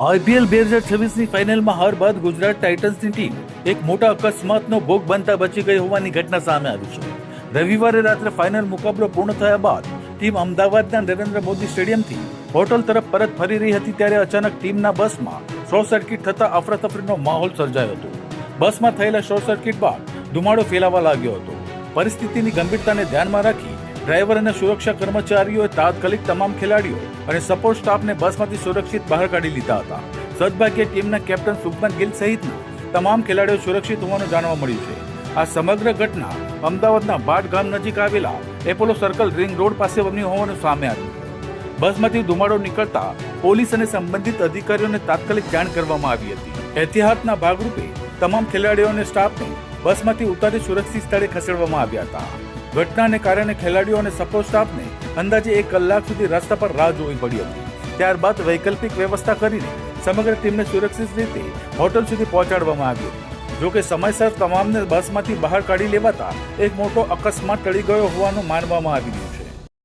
IPL 2026ની ફાઇનલમાં હાર બાદ ગુજરાત ટાઇટન્સની ટીમ એક મોટા અકસ્માતનો ભોગ બનતા બચી ગઈ હોવાની ઘટના સામે આવી છે. રવિવારે રાત્રે ફાઇનલ મુકાબલો પૂર્ણ થયા બાદ ટીમ અમદાવાદના નરેન્દ્ર મોદી સ્ટેડિયમથી હોટલ તરફ પરત ફરી રહી હતી ત્યારે અચાનક ટીમના બસમાં શોર્ટ સર્કિટ થતા અફરાતફરીનો માહોલ સર્જાયો હતો. બસમાં થયેલા શોર્ટ સર્કિટ બાદ ધુમાડો ફેલાવા લાગ્યો હતો. પરિસ્થિતિની ગંભીરતાને ધ્યાનમાં રાખી ડ્રાઈવર અને સુરક્ષા કર્મચારીઓએ તાત્કાલિક તમામ ખેલાડીઓ અને સપોર્ટ સ્ટાફને બસમાંથી સુરક્ષિત બહાર કાઢી લીધા હતા. સદભાગ્યે ટીમના કેપ્ટન શુભમન ગિલ સહિતના તમામ ખેલાડીઓ સુરક્ષિત હોવાનું જાણવા મળ્યું છે. આ સમગ્ર ઘટના અમદાવાદના ભાટ ગામ નજીક આવેલા એપોલો સર્કલ રિંગ રોડ પાસે બની હોવાનું સામે આવ્યું. બસમાંથી ધુમાડો નીકળતા પોલીસ અને સંબંધિત અધિકારીઓને તાત્કાલિક જાણ કરવામાં આવી હતી. એહતિયાતના ભાગરૂપે તમામ ખેલાડીઓ અને સ્ટાફને બસમાંથી ઉતારી સુરક્ષિત સ્થળે ખસેડવામાં આવ્યા હતા. ઘટનાને કારણે ખેલાડીઓ અને સપોર્ટ સ્ટાફને અંદાજે 1 કલાક સુધી રસ્તા પર રાહ જોવી પડી હતી. ત્યારબાદ વૈકલ્પિક વ્યવસ્થા કરીને સમગ્ર ટીમને સુરક્ષિત રીતે હોટલ સુધી પહોંચાડવામાં આવી હતી. જોકે સમયસર તમામને બસમાંથી બહાર કાઢી લેવાતા એક મોટો અકસ્માત ટળી ગયો હોવાનું માનવામાં આવી રહ્યું છે.